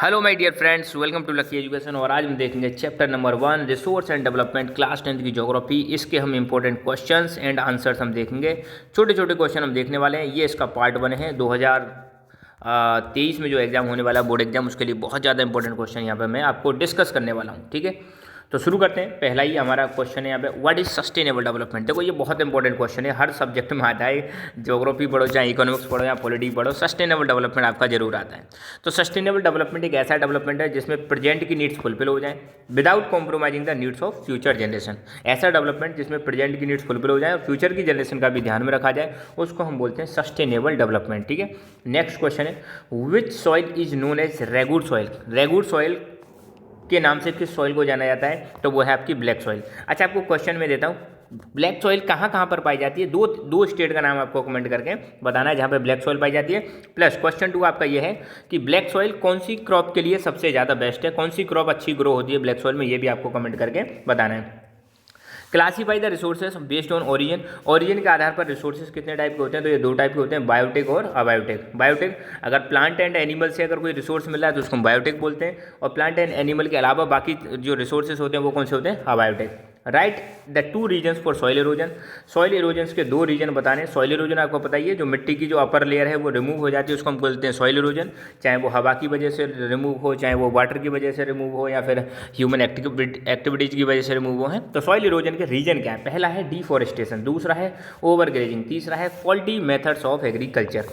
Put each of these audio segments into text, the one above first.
Hello my dear friends, welcome to Lucky Education. और आज हम देखेंगे chapter number 1 resource and development, class 10th की ज्योग्राफी। इसके हम इंपॉर्टेंट क्वेश्चंस एंड आंसर्स हम देखेंगे। छोटे छोटे क्वेश्चन हम देखने वाले हैं। ये इसका पार्ट 1 है। 2023 में जो एग्जाम होने वाला है बोर्ड एग्जाम, उसके लिए बहुत ज़्यादा इंपॉर्टेंट क्वेश्चन यहाँ पर मैं आपको डिस्कस करने वाला हूँ। ठीक है, तो शुरू करते हैं। पहला ही हमारा क्वेश्चन है यहाँ पे, व्हाट इज सस्टेनेबल डेवलपमेंट। देखो ये बहुत इंपॉर्टेंट क्वेश्चन है, हर सब्जेक्ट में आता है। ज्योग्राफी पढ़ो चाहे इकोनॉमिक्स पढ़ो या पॉलिटी पढ़ो, सस्टेनेबल डेवलपमेंट आपका जरूर आता है। तो सस्टेनेबल डेवलपमेंट एक ऐसा डेवलपमेंट है जिसमें प्रेजेंट की नीड्स फुलफिल हो जाए without compromising the needs of future generation. ऐसा डेवलपमेंट जिसमें प्रेजेंट की नीड्स फुलफिल हो जाए और फ्यूचर की जनरेशन का भी ध्यान में रखा जाए, उसको हम बोलते हैं सस्टेनेबल डेवलपमेंट। ठीक है, नेक्स्ट क्वेश्चन है, which soil is known as regur soil. Regur soil के नाम से किस सॉइल को जाना जाता है, तो वो है आपकी ब्लैक सॉइल। अच्छा, आपको क्वेश्चन में देता हूँ, ब्लैक सॉइल कहाँ कहाँ पर पाई जाती है। दो स्टेट का नाम आपको कमेंट करके बताना है जहाँ पे ब्लैक सॉइल पाई जाती है। प्लस क्वेश्चन 2 आपका ये है कि ब्लैक सॉइल कौन सी क्रॉप के लिए सबसे ज़्यादा बेस्ट है, कौन सी क्रॉप अच्छी ग्रो होती है ब्लैक सॉइल में, ये भी आपको कमेंट करके बताना है। Classify the resources based on origin. Origin के आधार पर रिसोर्सेज कितने टाइप के होते हैं, तो ये 2 टाइप के होते हैं, बायोटेक और अबायोटेक। बायोटेक, अगर प्लांट एंड एनिमल से अगर कोई रिसोर्स मिल रहा है तो उसको हम बायोटेक बोलते हैं, और प्लांट एंड एनिमल के अलावा बाकी जो रिसोर्सेज होते हैं वो कौन से होते हैं, abiotic. Write the 2 reasons for soil erosion. Soil erosions के 2 रीजन बताने। सॉइल इरोजन आपको पता ही है, जो मिट्टी की जो अपर लेयर है वो रिमूव हो जाती है, उसको हम बोलते हैं सॉइल इरोजन। चाहे वो हवा की वजह से रिमूव हो, चाहे वो वाटर की वजह से रिमूव हो, या फिर ह्यूमन एक्टिविटीज़ की वजह से रिमूव हो है। तो सॉइल इरोजन के रीजन क्या है, पहला है डिफॉरेस्टेशन, दूसरा है ओवर ग्रेजिंग, तीसरा है faulty methods of agriculture.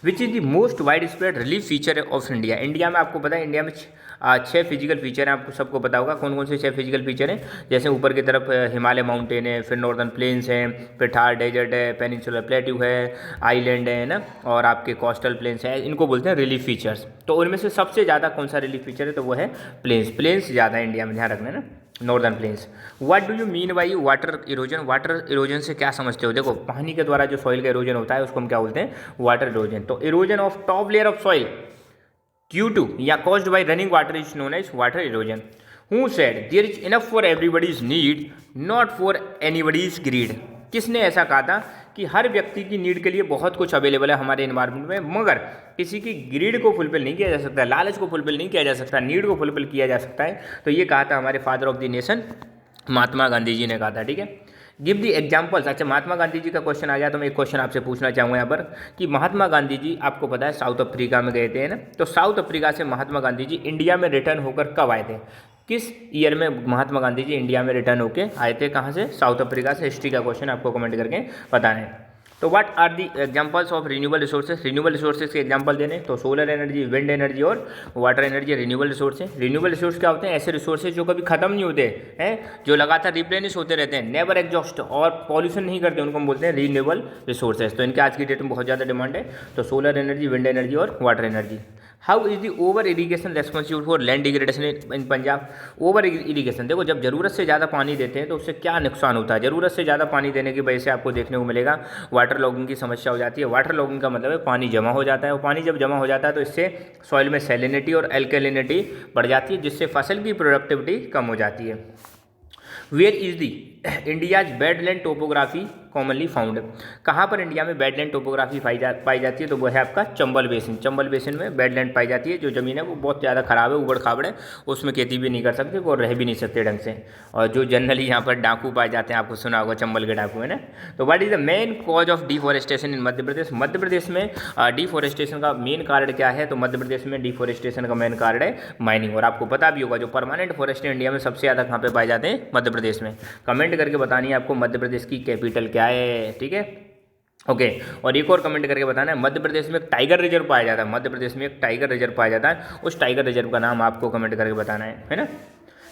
Which is the most wide spread relief feature of India. India में आपको पता है, इंडिया में 6 फिजिकल फीचर हैं, आपको सबको पता होगा कौन कौन से 6 फिजिकल फीचर हैं। जैसे ऊपर की तरफ हिमालय माउंटेन है, फिर नॉर्दर्न प्लेन्स हैं, फिर थार डेजर्ट है, पेनिनसुलर प्लेट्यू है, आइलैंड है ना, और आपके कोस्टल प्लेन्स हैं, इनको बोलते हैं रिलीफ फीचर्स। तो उनमें से सबसे ज़्यादा कौन सा रिलीफ फीचर है, तो वो है प्लेन्स। प्लेन्स ज़्यादा है इंडिया में, ध्यान रखना है ना, northern plains. What do you mean by water erosion. Water erosion से क्या समझते हो, देखो पानी के द्वारा जो सॉइल का इरोजन होता है उसको हम क्या बोलते हैं, वाटर इरोजन। तो erosion of top layer of soil due to या caused by running water is known as water erosion. Who said there is enough for everybody's need not for anybody's greed. किसने ऐसा कहा था कि हर व्यक्ति की need के लिए बहुत कुछ अवेलेबल है हमारे एनवायरनमेंट में, मगर किसी की ग्रीड को फुलफिल नहीं किया जा सकता, लालच को फुलफिल नहीं किया जा सकता, नीड को फुलफिल किया जा सकता है। तो ये कहा था हमारे फादर ऑफ द नेशन महात्मा गांधी जी ने कहा था। ठीक है, गिव दी एग्जाम्पल्स। अच्छा, महात्मा गांधी जी का क्वेश्चन आ गया, तो मैं एक क्वेश्चन आपसे पूछना चाहूँगा यहाँ पर कि महात्मा गांधी जी आपको पता है साउथ अफ्रीका में गए थे ना, तो साउथ अफ्रीका से महात्मा गांधी जी इंडिया में रिटर्न होकर कब आए थे, किस ईयर में महात्मा गांधी जी इंडिया में रिटर्न होकर आए थे, कहाँ से, साउथ अफ्रीका से। हिस्ट्री का क्वेश्चन आपको कमेंट करके बताना है। तो what are the examples of renewable resources. Renewable resources के एग्जांपल देने, तो सोलर एनर्जी, विंड एनर्जी और वाटर एनर्जी रिन्यूएबल रिसोर्स है। रिन्यूएबल रिसोर्स क्या होते हैं, ऐसे रिसोर्सेज जो कभी खत्म नहीं होते हैं, जो लगातार रिप्लेनिश होते रहते हैं, नेवर एग्जॉस्ट, और पॉल्यूशन नहीं करते, उनको हम बोलते हैं रिन्यूएबल रिसोर्सेज। तो इनके आज की डेट में बहुत ज़्यादा डिमांड है। तो सोलर एनर्जी, विंड एनर्जी और water energy. How is the over irrigation responsible for land degradation in Punjab. Over irrigation, देखो जब ज़रूरत से ज़्यादा पानी देते हैं तो उससे क्या नुकसान होता है। ज़रूरत से ज़्यादा पानी देने की वजह से आपको देखने को मिलेगा वाटर लॉगिंग की समस्या हो जाती है। वाटर लॉगिंग का मतलब है पानी जमा हो जाता है, और पानी जब जमा हो जाता है तो इससे सॉइल में सैलिनिटी और एल्केलिनिटी बढ़ जाती है, जिससे फसल की प्रोडक्टिविटी कम हो जाती है। Where is the India's badland topography commonly found. कहाँ पर इंडिया में बैडलैंड टोपोग्राफी पाई जाती है, तो वो है आपका चंबल बेसिन। चंबल बेसिन में बैडलैंड पाई जाती है, जो ज़मीन है वो बहुत ज़्यादा खराब है, उबड़ खाबड़ है, उसमें खेती भी नहीं कर सकते और रह भी नहीं सकते ढंग से। और जो जनरली यहाँ पर डाकू पाए जाते हैं, आपको सुना होगा चंबल के डाकू, है ना। तो what is the main cause of deforestation in Madhya Pradesh. Madhya Pradesh में डिफॉरेस्टेशन का मेन कारण क्या है, तो मध्य प्रदेश में डिफॉरेस्टेशन का मेन कारण है माइनिंग। और आपको पता भी होगा जो परमानेंट फॉरेस्ट इंडिया में सबसे ज़्यादा कहाँ पे पाए जाते हैं, मध्य प्रदेश में। कमेंट करके बतानी है आपको मध्य प्रदेश की कैपिटल क्या है। ठीक है, ओके। और एक और कमेंट करके बताना है, मध्य प्रदेश में एक टाइगर रिजर्व पाया जाता है, मध्य प्रदेश में एक टाइगर रिजर्व पाया जाता है, उस टाइगर रिजर्व का नाम आपको कमेंट करके बताना है ना।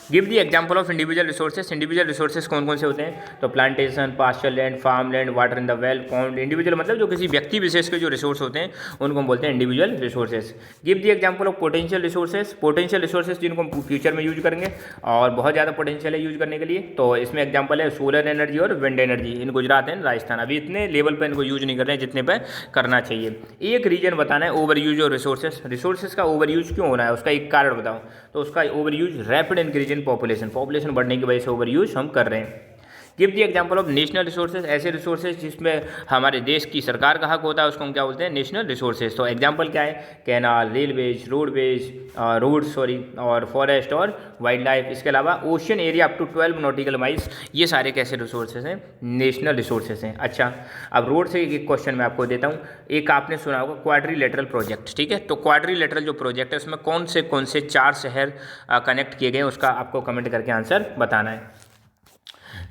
Give the example of individual resources. Individual resources कौन कौन से होते हैं, तो plantation, pasture land, farm land, water in the well, pond. Individual मतलब जो किसी व्यक्ति विशेष के जो रिसोर्स होते हैं उनको हम बोलते हैं individual resources. Give the example of potential resources. Potential resources जिनको हम फ्यूचर में यूज करेंगे और बहुत ज़्यादा पोटेंशियल है यूज करने के लिए, तो इसमें एग्जाम्पल है सोलर एनर्जी और wind energy in Gujarat and Rajasthan. अभी इतने लेवल पर इनको यूज नहीं कर रहे हैं जितने पर करना चाहिए। एक रीजन बताना है ओवर यूज और रिसोर्सेज। रिसोर्सेज का ओवर यूज क्यों हो रहा है, उसका एक कारण बताओ, तो उसका over use rapid increase in population बढ़ने की वजह से ओवर यूज हम कर रहे हैं। Give the example of national resources, ऐसे रिसोर्सेज जिसमें हमारे देश की सरकार का हक होता है उसको हम क्या बोलते हैं, नेशनल रिसोर्सेज। तो एग्जांपल क्या है, कैनाल, रेलवेज, रोड्स सॉरी, और फॉरेस्ट और वाइल्ड लाइफ। इसके अलावा ocean area up to 12 nautical miles, ये सारे कैसे रिसोर्सेज हैं, नेशनल रिसोर्सेज हैं। अच्छा, अब रोड से एक क्वेश्चन मैं आपको देता हूँ। एक आपने सुना होगा क्वाड्रिलेटरल प्रोजेक्ट, ठीक है। तो क्वाड्रिलेटरल जो प्रोजेक्ट है उसमें कौन से 4 शहर कनेक्ट किए गए, उसका आपको कमेंट करके आंसर बताना है।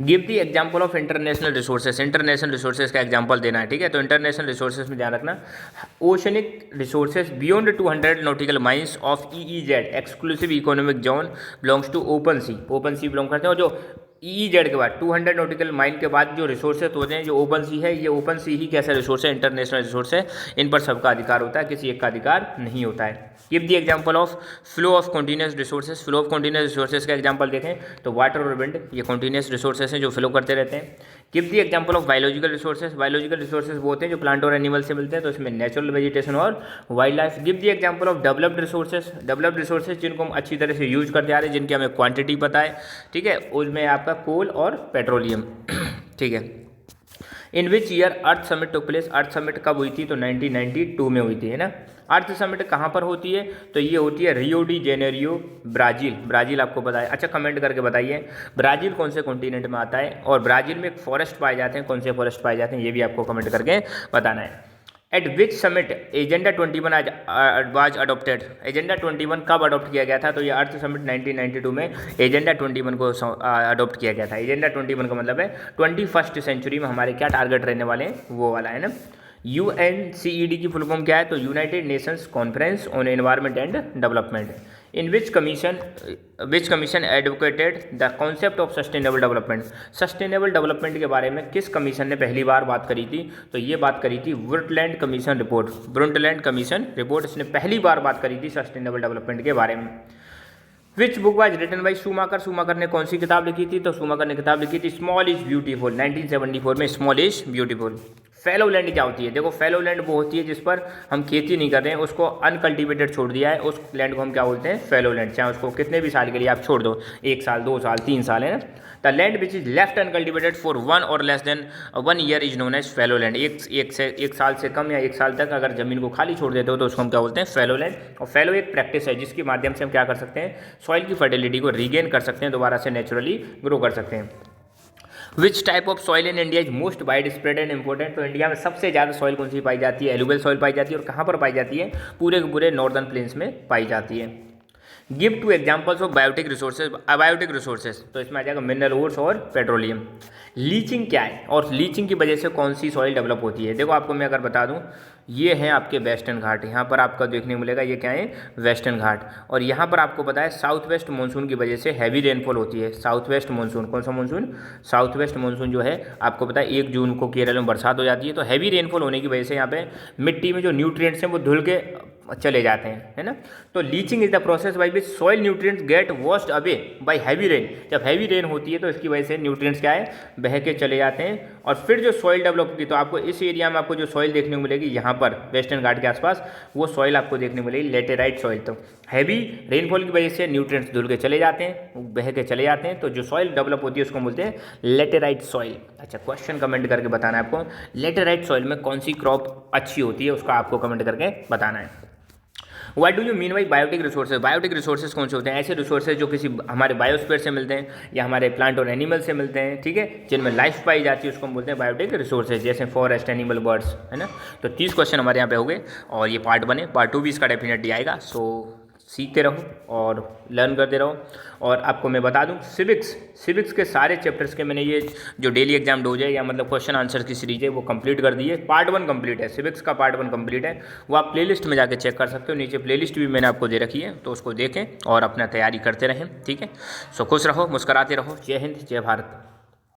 Give the example of international resources, international resources का एग्जाम्पल देना है, ठीक है। तो इंटरनेशनल रिसोर्सेज में ध्यान रखना, oceanic resources beyond 200 nautical miles of EEZ exclusive economic zone belongs to open sea, open sea belong करते हैं। और जो EEZ के बाद 200 नॉटिकल माइल के बाद जो रिसोर्सेज होते हैं, जो ओपन सी है, ये ओपन सी ही कैसा रिसोर्स है, इंटरनेशनल रिसोर्स है। इन पर सबका अधिकार होता है, किसी एक का अधिकार नहीं होता है। Give the example of flow of continuous resources, flow of continuous resources का एग्जांपल देखें तो वाटर और विंड, ये कॉन्टिन्यूस रिसोर्सेज हैं जो फ्लो करते रहते हैं। Give the example of biological resources, biological resources वो होते हैं जो प्लांट और एनिमल से मिलते हैं, तो इसमें नेचुरल वेजिटेशन और wild life. Give the example of developed resources, developed resources जिनको हम अच्छी तरह से यूज करते आ रहे हैं, जिनकी हमें क्वांटिटी पता है, ठीक है। उसमें आपका कोल और पेट्रोलियम, ठीक है। In which year earth summit took place, earth summit कब हुई थी, तो 1992 में हुई थी, है ना। अर्थ समिट कहाँ पर होती है, तो ये होती है Rio de Janeiro, Brazil, Brazil आपको बताया। अच्छा, कमेंट करके बताइए ब्राज़ील कौन से कॉन्टिनेंट में आता है, और ब्राज़ील में फॉरेस्ट पाए जाते हैं, कौन से फॉरेस्ट पाए जाते हैं, ये भी आपको कमेंट करके बताना है। Eight which summit agenda 21 was adopted, agenda 21 कब अडोप्ट किया गया था, तो ये अर्थ समिट 1992 में एजेंडा 21 को अडोप्ट किया गया था। एजेंडा 21 का मतलब है 21st सेंचुरी में हमारे क्या टारगेट रहने वाले हैं, वो वाला है ना। UNCED की फुल फॉर्म क्या है, तो United Nations conference on environment and development. In which commission advocated the concept of sustainable development, sustainable development के बारे में किस कमीशन ने पहली बार बात करी थी, तो ये बात करी थी ब्रुंटलैंड कमीशन रिपोर्ट, ब्रुंटलैंड कमीशन रिपोर्ट, इसने पहली बार बात करी थी सस्टेनेबल डेवलपमेंट के बारे में। Which book was written by Schumacher, Schumacher ने कौन सी किताब लिखी थी, तो शूमाकर ने किताब लिखी थी स्मॉल इज ब्यूटीफुल, 1974 में small is beautiful. Fallow land क्या होती है, देखो फैलो लैंड वो होती है जिस पर हम खेती नहीं कर रहे हैं, उसको अनकल्टिवेटेड छोड़ दिया है, उस लैंड को हम क्या बोलते हैं, फैलो लैंड। चाहे उसको कितने भी साल के लिए आप छोड़ दो, 1 साल 2 साल 3 साल, है ना। The land which is left uncultivated for 1 और less than 1 year is known as fallow land. एक साल से कम या 1 साल तक अगर जमीन को खाली छोड़ देते हो तो उसको हम क्या बोलते हैं, फैलो लैंड। और फैलो एक प्रैक्टिस है जिसके माध्यम से हम क्या कर सकते हैं, सॉइल की फर्टिलिटी को रीगेन कर सकते हैं, दोबारा से नेचुरली ग्रो कर सकते हैं। Which type of soil in India is most wide spread and important, तो इंडिया में सबसे ज़्यादा सॉइल कौन सी पाई जाती है, एलुवियल सॉइल पाई जाती है, और कहाँ पर पाई जाती है, पूरे के पूरे नॉर्दर्न प्लेन्स में पाई जाती है। Give 2 examples of biotic resources, abiotic resources, तो इसमें आ जाएगा मिनरल ओर्स और पेट्रोलियम। लीचिंग क्या है, और लीचिंग की वजह से कौन सी सॉइल डेवलप होती है, देखो आपको मैं अगर बता दूं, ये है आपके वेस्टर्न घाट, यहाँ पर आपका देखने को मिलेगा, ये क्या है, वेस्टर्न घाट। और यहाँ पर आपको पता है साउथ वेस्ट मानसून की वजह से हैवी रेनफॉल होती है। साउथ वेस्ट मानसून, कौन सा मानसून, साउथ वेस्ट मानसून जो है आपको पता है 1 जून को केरल में बरसात हो जाती है, तो हैवी रेनफॉल होने की वजह से यहाँ पे मिट्टी में जो न्यूट्रिएंट्स हैं वो धुल के चले जाते हैं, है ना। तो leaching is the process by which soil nutrients gate washed away by heavy rain, जब हैवी रेन होती है तो इसकी वजह से न्यूट्रिएंट्स क्या है, बह के चले जाते हैं, और फिर जो सॉइल डेवलप होती है, तो आपको इस एरिया में आपको जो सॉइल देखने को मिलेगी यहाँ पर वेस्टर्न घाट के आसपास, वो सॉइल आपको देखने को मिलेगी लेटेराइट सॉइल। तो हैवी रेनफॉल की वजह से न्यूट्रिएंट्स धुल के चले जाते हैं, बह के चले जाते हैं, तो जो सॉइल डेवलप होती है उसको बोलते हैं लेटेराइट सॉइल। अच्छा, क्वेश्चन कमेंट करके बताना है आपको, लेटेराइट सॉइल में कौन सी क्रॉप अच्छी होती है, उसका आपको कमेंट करके बताना है। What do you mean by biotic resources, biotic resources कौन से होते हैं, ऐसे रिसोर्सेज जो किसी हमारे बायोस्फीयर से मिलते हैं या हमारे प्लांट और एनिमल से मिलते हैं, ठीक है, जिनमें लाइफ पाई जाती है, उसको हम बोलते हैं बायोटिक रिसोर्सेज, जैसे फॉरेस्ट, एनिमल, बर्ड्स, है ना। तो 30 क्वेश्चन हमारे यहाँ पे हो गए, और ये पार्ट 1 है, पार्ट 2 भी इसका डेफिनेटली आएगा। सो सीखते रहो और लर्न करते रहो। और आपको मैं बता दूं, सिविक्स के सारे चैप्टर्स के मैंने ये जो डेली एग्जाम डोज है, या मतलब क्वेश्चन आंसर की सीरीज है, वो कंप्लीट कर दी है। पार्ट 1 कंप्लीट है, सिविक्स का पार्ट 1 कंप्लीट है, वो आप प्लेलिस्ट में जाके चेक कर सकते हो, नीचे प्लेलिस्ट भी मैंने आपको दे रखी है, तो उसको देखें और अपना तैयारी करते रहें, ठीक है। सो खुश रहो, मुस्कुराते रहो। जय हिंद, जय भारत।